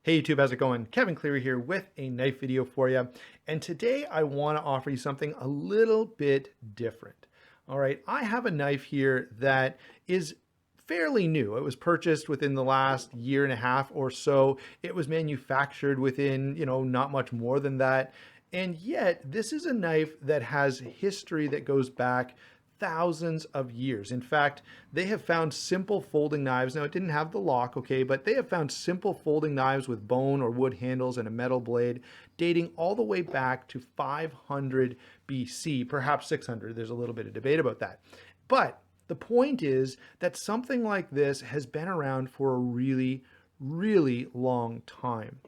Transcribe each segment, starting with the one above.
Hey YouTube, how's it going? Kevin Cleary here with a knife video for you. And today I want to offer you something a little bit different. All right, I have a knife here that is fairly new. It was purchased within the last year and a half or so. It was manufactured within, not much more than that. And yet this is a knife that has history that goes back thousands of years. In fact, they have found simple folding knives. Now, it didn't have the lock, okay, but they have found simple folding knives with bone or wood handles and a metal blade dating all the way back to 500 BC, perhaps 600. There's a little bit of debate about that. But the point is that something like this has been around for a really, really long time.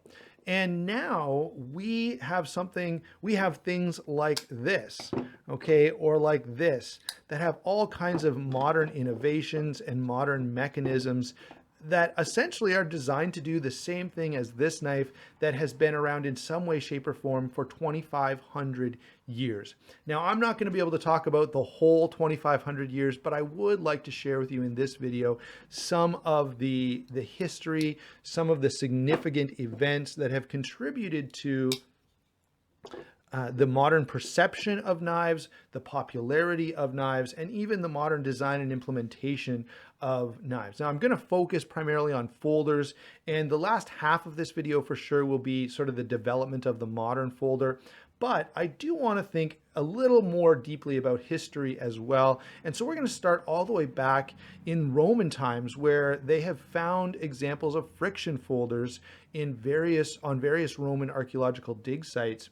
And now we have things like this, okay, or like this, that have all kinds of modern innovations and modern mechanisms that essentially are designed to do the same thing as this knife that has been around in some way, shape, or form for 2,500 years. Now, I'm not going to be able to talk about the whole 2,500 years, but I would like to share with you in this video some of the history, some of the significant events that have contributed to the modern perception of knives, the popularity of knives, and even the modern design and implementation of knives. Now, I'm going to focus primarily on folders, and the last half of this video for sure will be sort of the development of the modern folder. But I do want to think a little more deeply about history as well. And so we're going to start all the way back in Roman times, where they have found examples of friction folders on various Roman archaeological dig sites,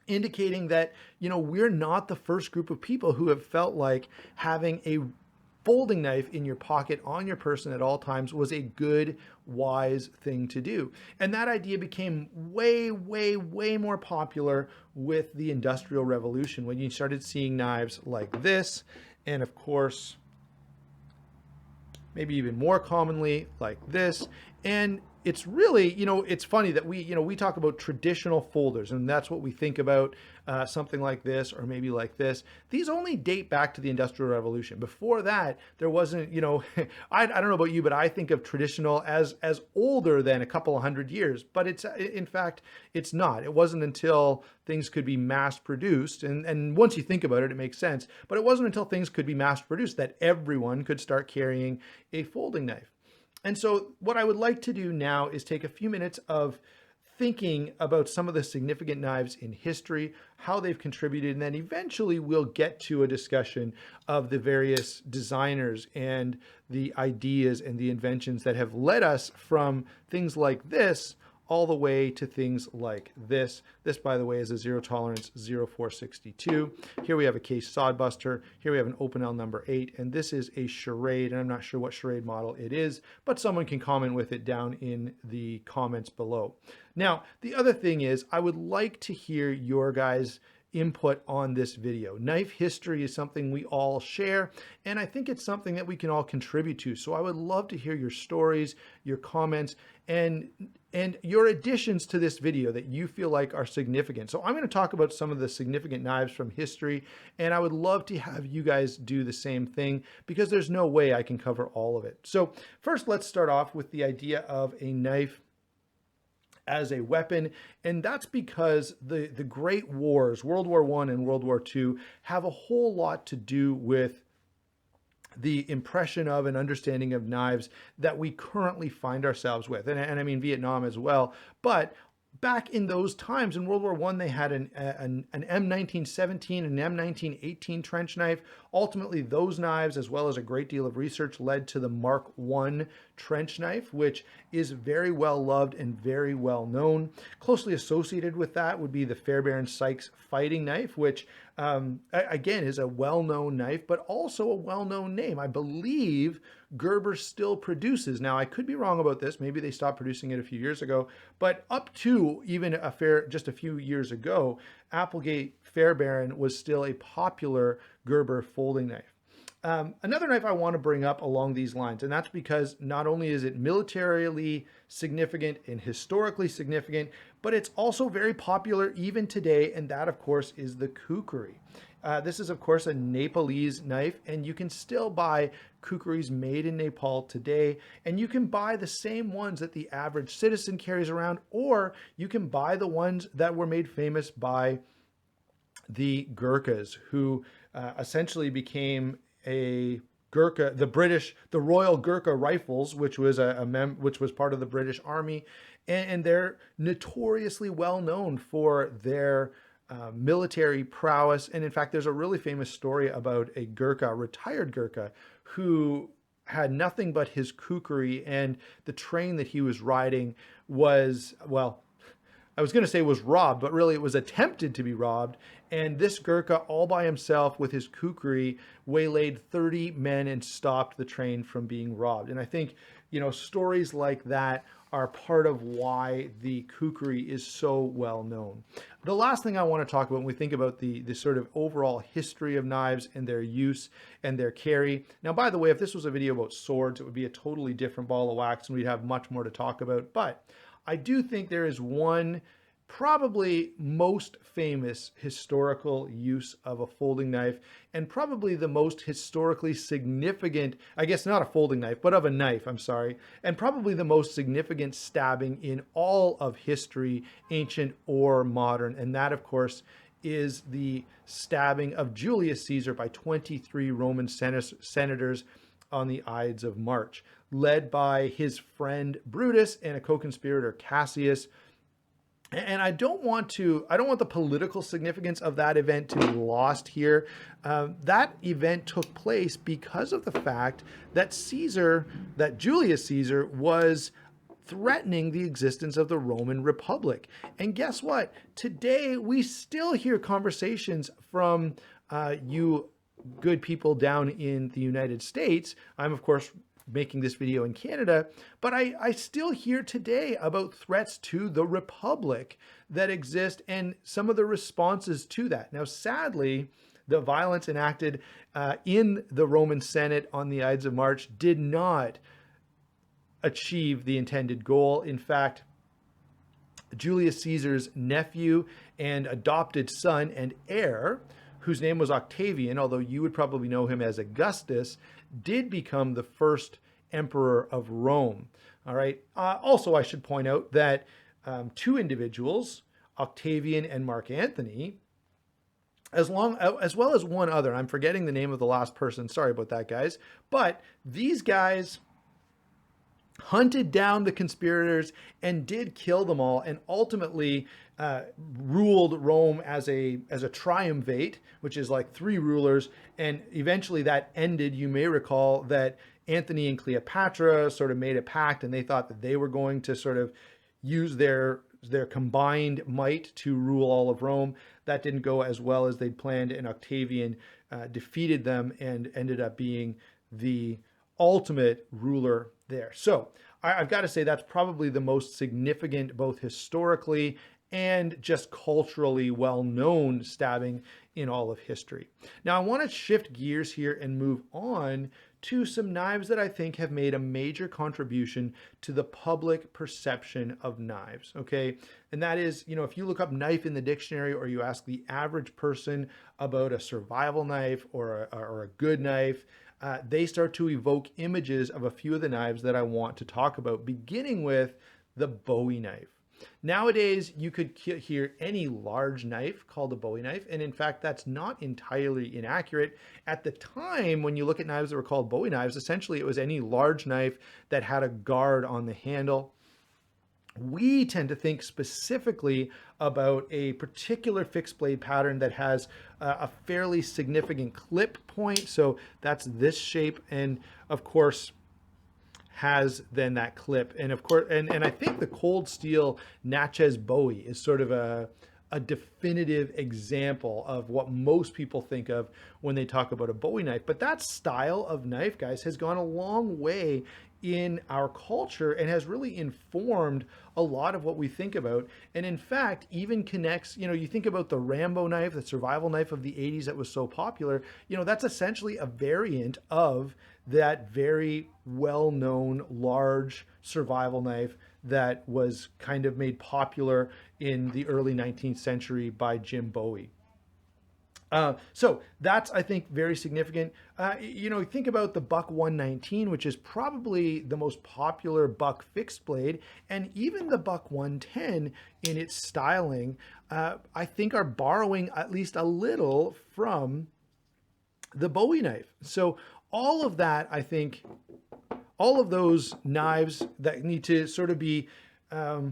indicating that, we're not the first group of people who have felt like having a folding knife in your pocket on your person at all times was a good, wise thing to do. And that idea became way, way, way more popular with the Industrial Revolution, when you started seeing knives like this, and of course, maybe even more commonly like this. And it's really, it's funny that we talk about traditional folders, and that's what we think about, something like this or maybe like this. These only date back to the Industrial Revolution. Before that, there wasn't, I don't know about you, but I think of traditional as older than a couple of hundred years, but in fact, it's not. It wasn't until things could be mass produced, and once you think about it, it makes sense, but it wasn't until things could be mass produced that everyone could start carrying a folding knife. And so what I would like to do now is take a few minutes of thinking about some of the significant knives in history, how they've contributed, and then eventually we'll get to a discussion of the various designers and the ideas and the inventions that have led us from things like this all the way to things like this. This, by the way, is a zero tolerance 0462. Here we have a case sodbuster. Here we have an open L number 8, and this is a charade, and I'm not sure what charade model it is, but someone can comment with it down in the comments below. Now, the other thing is, I would like to hear your guys' input on this video. Knife history is something we all share, and I think it's something that we can all contribute to. So I would love to hear your stories, your comments, and your additions to this video that you feel like are significant. So I'm going to talk about some of the significant knives from history, and I would love to have you guys do the same thing, because there's no way I can cover all of it. So first, let's start off with the idea of a knife as a weapon, and that's because the great wars, World War I and World War II, have a whole lot to do with the impression of and understanding of knives that we currently find ourselves with, and I mean Vietnam as well. But back in those times in World War I, they had an M1917 and an M1918 trench knife. Ultimately, those knives, as well as a great deal of research, led to the Mark I trench knife, which is very well loved and very well known. Closely associated with that would be the Fairbairn-Sykes fighting knife, which again is a well-known knife, but also a well-known name. I believe Gerber still produces. Now, I could be wrong about this. Maybe they stopped producing it a few years ago, but up to even just a few years ago, Applegate Fairbairn was still a popular Gerber folding knife. Another knife I want to bring up along these lines, and that's because not only is it militarily significant and historically significant, but it's also very popular even today, and that, of course, is the kukri. This is, of course, a Nepalese knife, and you can still buy kukris made in Nepal today, and you can buy the same ones that the average citizen carries around, or you can buy the ones that were made famous by the Gurkhas, who essentially became a Gurkha, the Royal Gurkha Rifles, which was which was part of the British Army, and they're notoriously well known for their military prowess. And in fact, there's a really famous story about a Gurkha, a retired Gurkha, who had nothing but his kukri, and the train that he was riding was, well, I was going to say was robbed, but really it was attempted to be robbed. And this Gurkha, all by himself with his kukri, waylaid 30 men and stopped the train from being robbed. And I think, you know, stories like that are part of why the kukri is so well known. The last thing I want to talk about when we think about the sort of overall history of knives and their use and their carry. Now, by the way, if this was a video about swords, it would be a totally different ball of wax and we'd have much more to talk about. But I do think there is one probably most famous historical use of a folding knife, and probably the most historically significant, I guess not a folding knife, but of a knife, I'm sorry, and probably the most significant stabbing in all of history, ancient or modern. And that, of course, is the stabbing of Julius Caesar by 23 Roman senators on the Ides of March, led by his friend Brutus and a co-conspirator Cassius. And I don't want the political significance of that event to be lost here. That event took place because of the fact that Julius Caesar was threatening the existence of the Roman Republic. And guess what? Today, we still hear conversations from you good people down in the United States. I'm, of course, making this video in Canada, but I still hear today about threats to the Republic that exist and some of the responses to that. Now, sadly, the violence enacted in the Roman Senate on the Ides of March did not achieve the intended goal. In fact, Julius Caesar's nephew and adopted son and heir, whose name was Octavian, although you would probably know him as Augustus, did become the first emperor of Rome. All right. Also, I should point out that two individuals, Octavian and Marc Antony, as well as one other, I'm forgetting the name of the last person. Sorry about that, guys. But these guys hunted down the conspirators and did kill them all, and ultimately ruled Rome as a triumvirate, which is like three rulers. And eventually that ended. You may recall that Antony and Cleopatra sort of made a pact, and they thought that they were going to sort of use their combined might to rule all of Rome. That didn't go as well as they'd planned, and Octavian defeated them and ended up being the ultimate ruler there. So I've got to say that's probably the most significant, both historically and just culturally well-known stabbing in all of history. Now, I want to shift gears here and move on to some knives that I think have made a major contribution to the public perception of knives, okay? And that is, you know, if you look up knife in the dictionary or you ask the average person about a survival knife or a good knife, they start to evoke images of a few of the knives that I want to talk about, beginning with the Bowie knife. Nowadays, you could hear any large knife called a Bowie knife, and in fact, that's not entirely inaccurate. At the time, when you look at knives that were called Bowie knives, essentially it was any large knife that had a guard on the handle. We tend to think specifically about a particular fixed blade pattern that has a fairly significant clip point. So that's this shape, and of course, has then that clip. And of course, and I think the cold steel Natchez Bowie is sort of a definitive example of what most people think of when they talk about a Bowie knife. But that style of knife, guys, has gone a long way in our culture and has really informed a lot of what we think about. And in fact, even connects, you think about the Rambo knife, the survival knife of the 80s that was so popular, that's essentially a variant of that very well-known large survival knife that was kind of made popular in the early 19th century by Jim Bowie. So that's, I think, very significant. Think about the Buck 119, which is probably the most popular Buck fixed blade, and even the Buck 110 in its styling, I think are borrowing at least a little from the Bowie knife. So all of that, I think, all of those knives that need to sort of be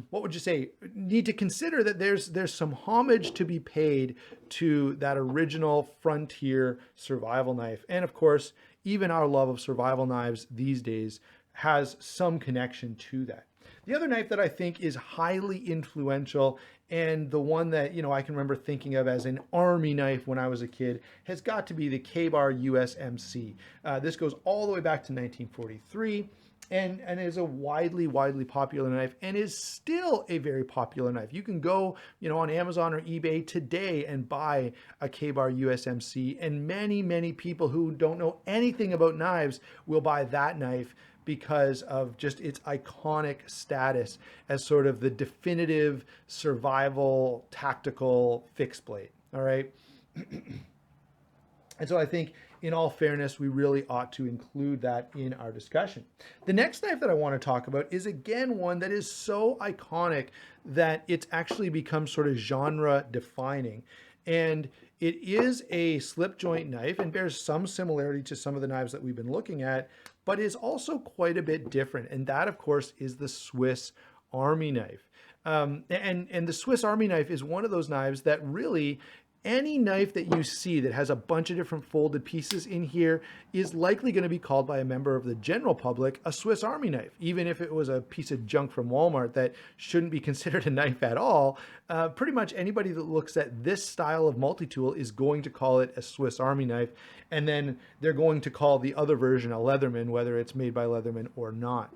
what would you say, need to consider that there's some homage to be paid to that original frontier survival knife. And of course, even our love of survival knives these days has some connection to that. The other knife that I think is highly influential, and the one that, I can remember thinking of as an army knife when I was a kid, has got to be the Kabar Usmc. This goes all the way back to 1943. And is a widely popular knife, and is still a very popular knife. You can go, on Amazon or eBay today and buy a Kabar Usmc, and many people who don't know anything about knives will buy that knife because of just its iconic status as sort of the definitive survival tactical fixed blade. All right. And so I think, in all fairness, we really ought to include that in our discussion. The next knife that I want to talk about is, again, one that is so iconic that it's actually become sort of genre defining. And it is a slip joint knife and bears some similarity to some of the knives that we've been looking at, but is also quite a bit different. And that, of course, is the Swiss Army knife. And the Swiss Army knife is one of those knives that really, any knife that you see that has a bunch of different folded pieces in here is likely going to be called by a member of the general public a Swiss Army knife, even if it was a piece of junk from Walmart that shouldn't be considered a knife at all. Pretty much anybody that looks at this style of multi-tool is going to call it a Swiss Army knife, and then they're going to call the other version a Leatherman, whether it's made by Leatherman or not.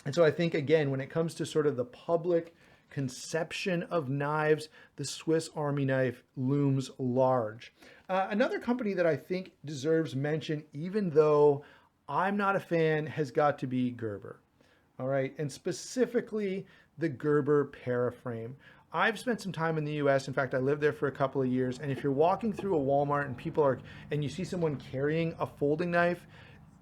And so I think, again, when it comes to sort of the public conception of knives, the Swiss Army knife looms large. Another company that I think deserves mention, even though I'm not a fan, has got to be Gerber. All right, and specifically the Gerber paraframe. I've spent some time in the US. In fact, I lived there for a couple of years. And if you're walking through a Walmart and you see someone carrying a folding knife,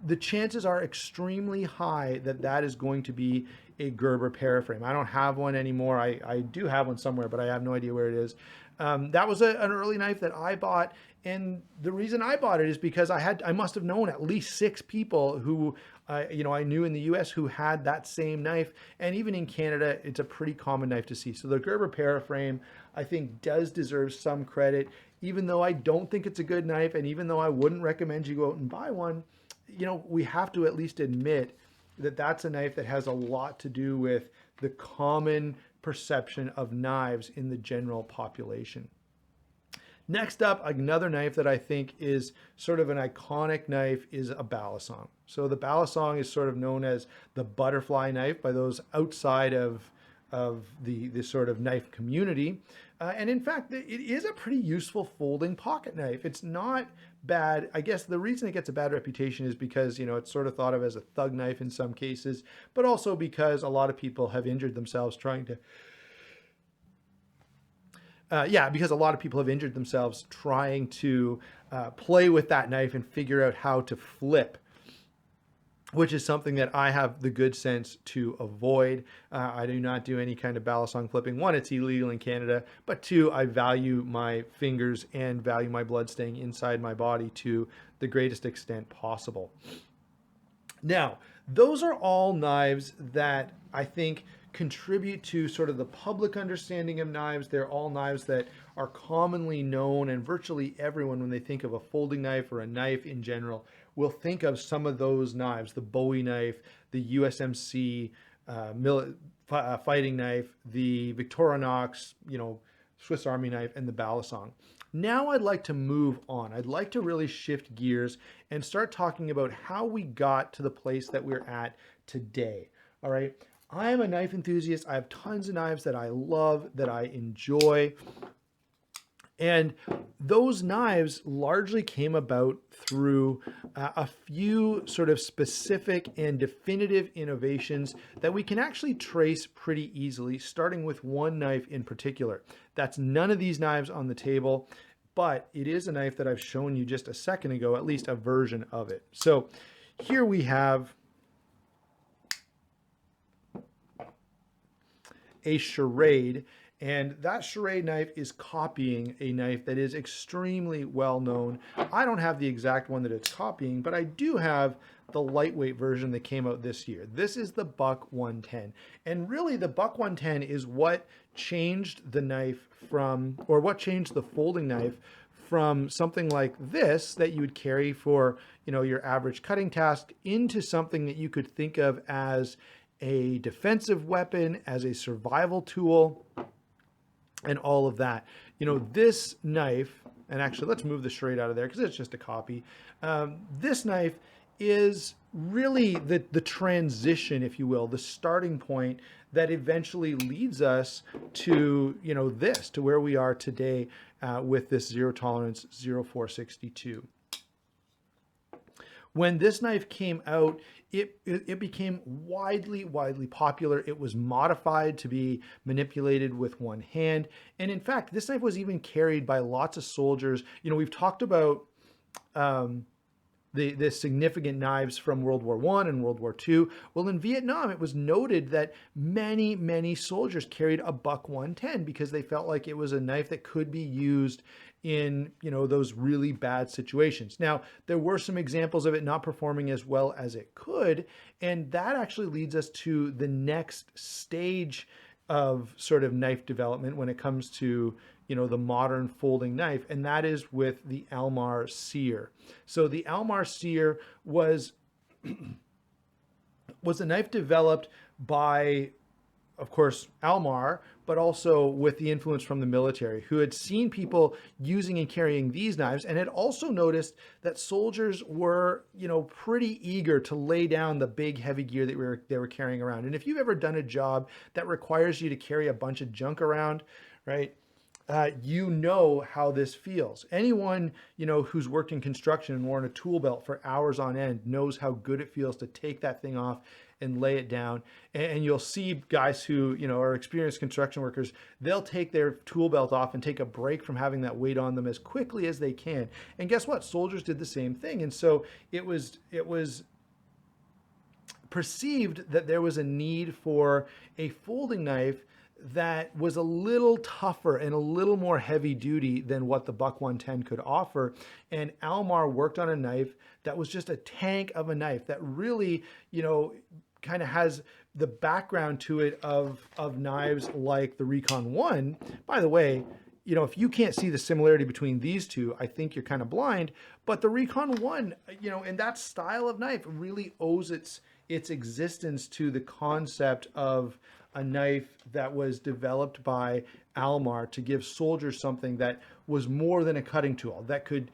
the chances are extremely high that that is going to be a Gerber paraframe. I don't have one anymore. I do have one somewhere, but I have no idea where it is. That was an early knife that I bought, and the reason I bought it is because I must have known at least 6 people who I knew in the US who had that same knife, and even in Canada, it's a pretty common knife to see. So the Gerber paraframe, I think, does deserve some credit, even though I don't think it's a good knife, and even though I wouldn't recommend you go out and buy one. We have to at least admit that that's a knife that has a lot to do with the common perception of knives in the general population. Next up, another knife that I think is sort of an iconic knife is a balisong. So the balisong is sort of known as the butterfly knife by those outside of the sort of knife community. And in fact, it is a pretty useful folding pocket knife. It's not bad. I guess the reason it gets a bad reputation is because, it's sort of thought of as a thug knife in some cases, but also because a lot of people have injured themselves trying to play with that knife and figure out how to flip, which is something that I have the good sense to avoid. I do not do any kind of balisong flipping. 1, it's illegal in Canada, but 2, I value my fingers and value my blood staying inside my body to the greatest extent possible. Now, those are all knives that I think contribute to sort of the public understanding of knives. They're all knives that are commonly known, and virtually everyone, when they think of a folding knife or a knife in general, will think of some of those knives: the Bowie knife, the USMC fighting knife, the Victorinox, Swiss Army knife, and the balisong. Now I'd like to move on. I'd like to really shift gears and start talking about how we got to the place that we're at today. All right. I am a knife enthusiast. I have tons of knives that I love, that I enjoy. And those knives largely came about through a few sort of specific and definitive innovations that we can actually trace pretty easily, starting with one knife in particular. That's none of these knives on the table, but it is a knife that I've shown you just a second ago, at least a version of it. So here we have a charade. And that charade knife is copying a knife that is extremely well known. I don't have the exact one that it's copying, but I do have the lightweight version that came out this year. This is the Buck 110. And really the Buck 110 is what changed the knife from, or what changed the folding knife from something like this that you would carry for, you know, your average cutting task into something that you could think of as a defensive weapon, as a survival tool, and all of that. You know, this knife, and actually let's move the charade out of there because it's just a copy. This knife is really the transition, if you will, the starting point that eventually leads us to, you know, this, to where we are today with this zero tolerance 0462. When this knife came out, it became widely popular. It was modified to be manipulated with one hand. And in fact, this knife was even carried by lots of soldiers. You know, we've talked about the significant knives from World War I and World War II. Well, in Vietnam, it was noted that many soldiers carried a Buck 110 because they felt like it was a knife that could be used in, you know, those really bad situations. Now, there were some examples of it not performing as well as it could, and that actually leads us to the next stage of sort of knife development when it comes to, you know, the modern folding knife, and that is with the Almar Steer. So the Almar Steer was a knife developed by, of course, Almar, but also with the influence from the military, who had seen people using and carrying these knives and had also noticed that soldiers were, you know, pretty eager to lay down the big heavy gear that they were carrying around. And if you've ever done a job that requires you to carry a bunch of junk around, right? You know how this feels. Anyone, you know, who's worked in construction and worn a tool belt for hours on end knows how good it feels to take that thing off and lay it down. And you'll see guys who, you know, are experienced construction workers, they'll take their tool belt off and take a break from having that weight on them as quickly as they can. And guess what? Soldiers did the same thing. And so it was perceived that there was a need for a folding knife that was a little tougher and a little more heavy duty than what the Buck 110 could offer. And Almar worked on a knife that was just a tank of a knife that really, you know, kind of has the background to it of knives like the Recon 1. By the way, you know, if you can't see the similarity between these two, I think you're kind of blind. But the Recon 1, you know, and that style of knife really owes its existence to the concept of a knife that was developed by Almar to give soldiers something that was more than a cutting tool, that could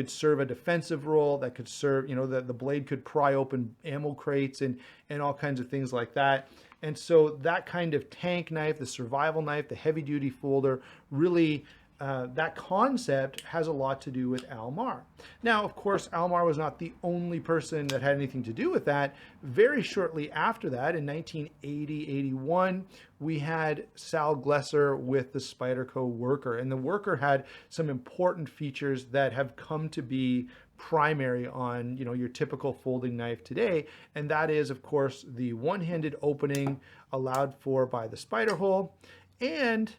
serve a defensive role, that could serve, you know, the blade could pry open ammo crates and all kinds of things like that. And so that kind of tank knife, the survival knife, the heavy duty folder, really that concept has a lot to do with Almar. Now, of course, Almar was not the only person that had anything to do with that. Very shortly after that, in 1980-81, we had Sal Glesser with the Spyderco Worker. And the Worker had some important features that have come to be primary on, you know, your typical folding knife today. And that is, of course, the one-handed opening allowed for by the spider hole and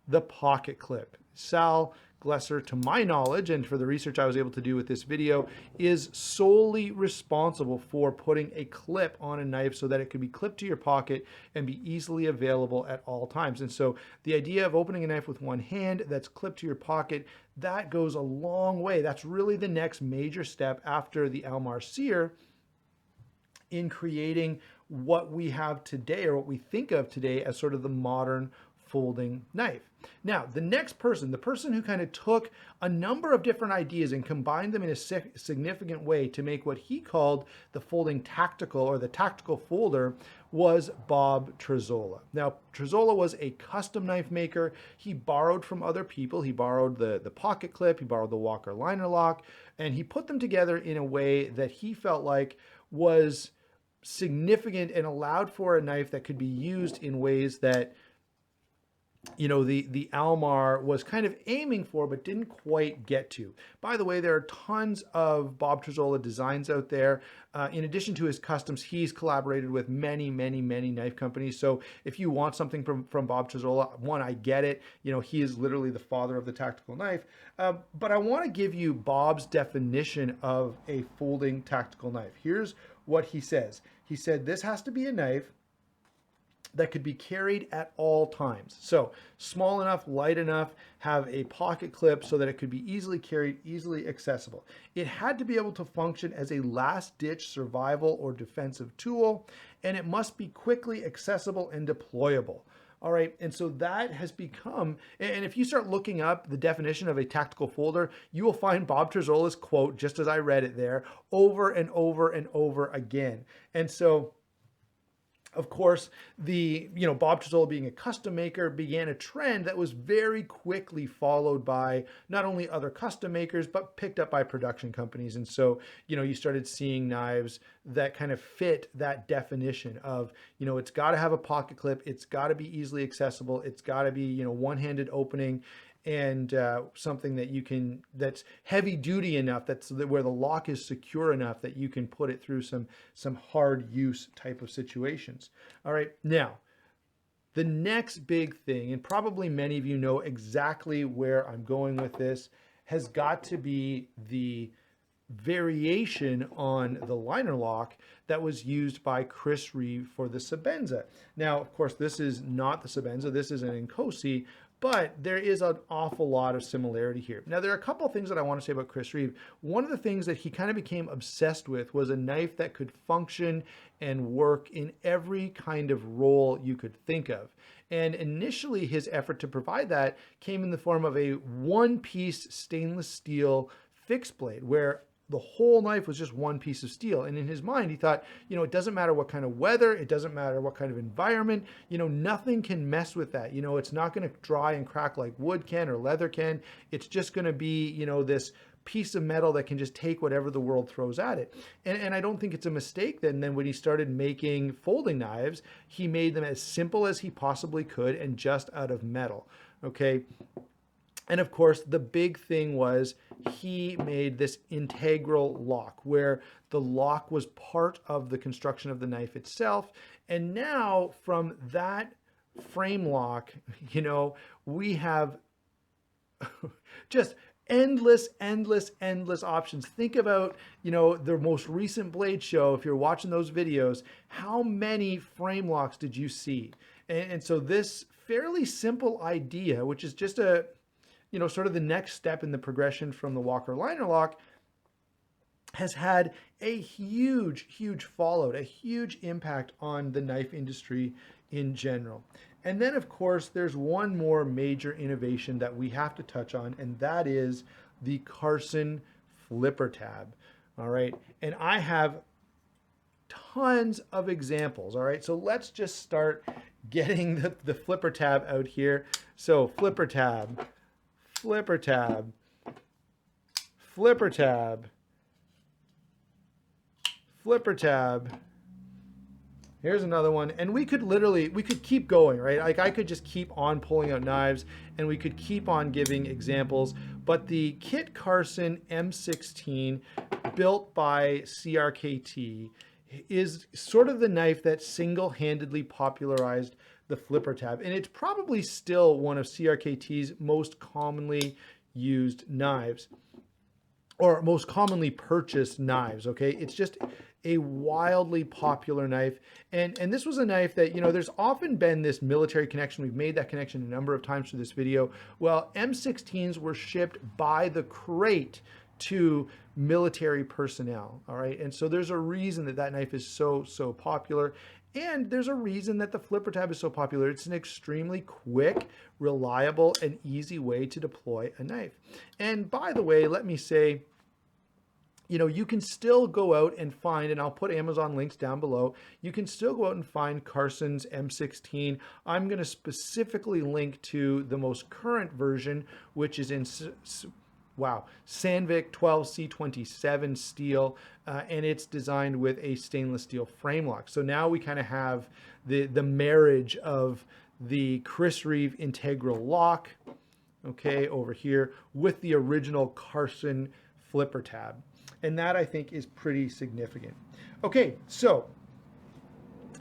the pocket clip. Sal Glesser, to my knowledge, and for the research I was able to do with this video, is solely responsible for putting a clip on a knife so that it could be clipped to your pocket and be easily available at all times. And so the idea of opening a knife with one hand that's clipped to your pocket, that goes a long way. That's really the next major step after the Almar Steer in creating what we have today, or what we think of today as sort of the modern folding knife. Now, the next person, the person who kind of took a number of different ideas and combined them in a significant way to make what he called the folding tactical, or the tactical folder, was Bob Trezola. Now, Trezola was a custom knife maker. He borrowed from other people. He borrowed the pocket clip, he borrowed the Walker liner lock, and he put them together in a way that he felt like was significant and allowed for a knife that could be used in ways that, you know, the Almar was kind of aiming for but didn't quite get to. By the way, there are tons of Bob Trezola designs out there. In addition to his customs, he's collaborated with many knife companies. So if you want something from Bob Trezola, one, I get it. You know, he is literally the father of the tactical knife. But I want to give you Bob's definition of a folding tactical knife. Here's what he says. He said, this has to be a knife that could be carried at all times. So small enough, light enough, have a pocket clip so that it could be easily carried, easily accessible. It had to be able to function as a last-ditch survival or defensive tool, and it must be quickly accessible and deployable. All right, and so that has become, and if you start looking up the definition of a tactical folder, you will find Bob Trezola's quote, just as I read it there, over and over and over again. And so, of course, Bob Trezola, being a custom maker, began a trend that was very quickly followed by not only other custom makers, but picked up by production companies. And so, you started seeing knives that kind of fit that definition of, it's got to have a pocket clip, it's got to be easily accessible, it's got to be, one-handed opening, and something that that's heavy duty enough, where the lock is secure enough that you can put it through some hard use type of situations. All right, now the next big thing, and probably many of you know exactly where I'm going with this, has got to be the variation on the liner lock that was used by Chris Reeve for the Sebenza. Now, of course, this is not the Sebenza, this is an Nkosi, but there is an awful lot of similarity here. Now, there are a couple of things that I want to say about Chris Reeve. One of the things that he kind of became obsessed with was a knife that could function and work in every kind of role you could think of. And initially, his effort to provide that came in the form of a one-piece stainless steel fixed blade, where the whole knife was just one piece of steel. And in his mind, he thought, it doesn't matter what kind of weather, it doesn't matter what kind of environment, nothing can mess with that. It's not going to dry and crack like wood can or leather can. It's just going to be, this piece of metal that can just take whatever the world throws at it. And I don't think it's a mistake then when he started making folding knives, he made them as simple as he possibly could and just out of metal. Okay. And of course, the big thing was he made this integral lock, where the lock was part of the construction of the knife itself. And now from that frame lock, we have just endless options. Think about, the most recent Blade show. If you're watching those videos, how many frame locks did you see? And so this fairly simple idea, which is just sort of the next step in the progression from the Walker liner lock, has had a huge fallout, a huge impact on the knife industry in general. And then, of course, there's one more major innovation that we have to touch on, and that is the Carson Flipper Tab. All right, and I have tons of examples. All right, so let's just start getting the Flipper Tab out here. So Flipper Tab, Flipper Tab, Flipper Tab, Flipper Tab. Here's another one. And we could keep going, right? Like I could just keep on pulling out knives and we could keep on giving examples. But the Kit Carson M16 built by CRKT is sort of the knife that single-handedly popularized the Flipper Tab. And it's probably still one of CRKT's most commonly used knives, or most commonly purchased knives, okay? It's just a wildly popular knife. And this was a knife that, there's often been this military connection. We've made that connection a number of times through this video. Well, M16s were shipped by the crate to military personnel, all right? And so there's a reason that knife is so popular. And there's a reason that the Flipper Tab is so popular. It's an extremely quick, reliable, and easy way to deploy a knife. And by the way, let me say, you know, you can still go out and find, and I'll put Amazon links down below, you can still go out and find Carson's M16. I'm going to specifically link to the most current version, which is in Sandvik 12C27 steel, and it's designed with a stainless steel frame lock. So now we kind of have the marriage of the Chris Reeve integral lock, okay, over here, with the original Carson Flipper Tab. And that, I think, is pretty significant. Okay, so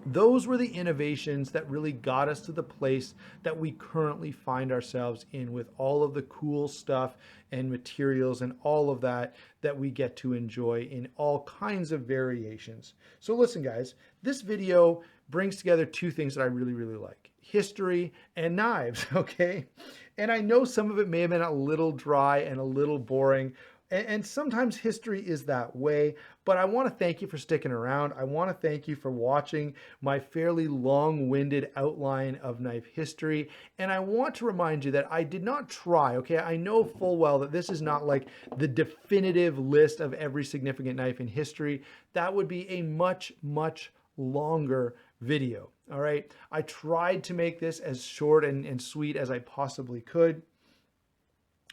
those were the innovations that really got us to the place that we currently find ourselves in, with all of the cool stuff and materials and all of that we get to enjoy in all kinds of variations. So listen, guys, this video brings together two things that I really, really like: history and knives, okay? And I know some of it may have been a little dry and a little boring, and sometimes history is that way, but I want to thank you for sticking around. I want to thank you for watching my fairly long-winded outline of knife history. And I want to remind you that I did not try, okay? I know full well that this is not like the definitive list of every significant knife in history. That would be a much, much longer video, all right? I tried to make this as short and sweet as I possibly could.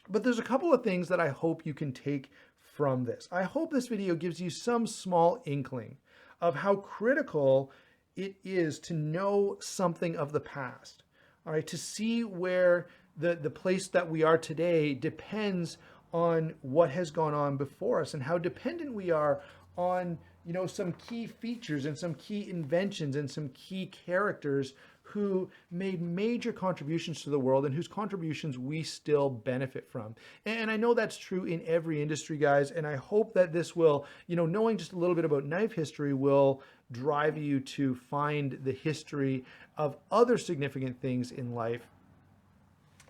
But there's a couple of things that I hope you can take from this. I hope this video gives you some small inkling of how critical it is to know something of the past. All right, to see where the place that we are today depends on what has gone on before us, and how dependent we are on, you know, some key features and some key inventions and some key characters who made major contributions to the world and whose contributions we still benefit from. And I know that's true in every industry, guys, and I hope that this will, you know, knowing just a little bit about knife history will drive you to find the history of other significant things in life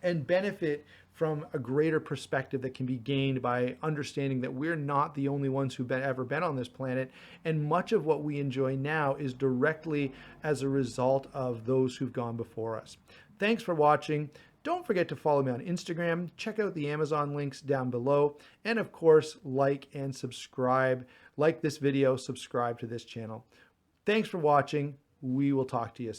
and benefit from a greater perspective that can be gained by understanding that we're not the only ones who've ever been on this planet, and much of what we enjoy now is directly as a result of those who've gone before us. Thanks for watching. Don't forget to follow me on Instagram, check out the Amazon links down below, and of course, like and subscribe. Like this video, subscribe to this channel. Thanks for watching. We will talk to you soon.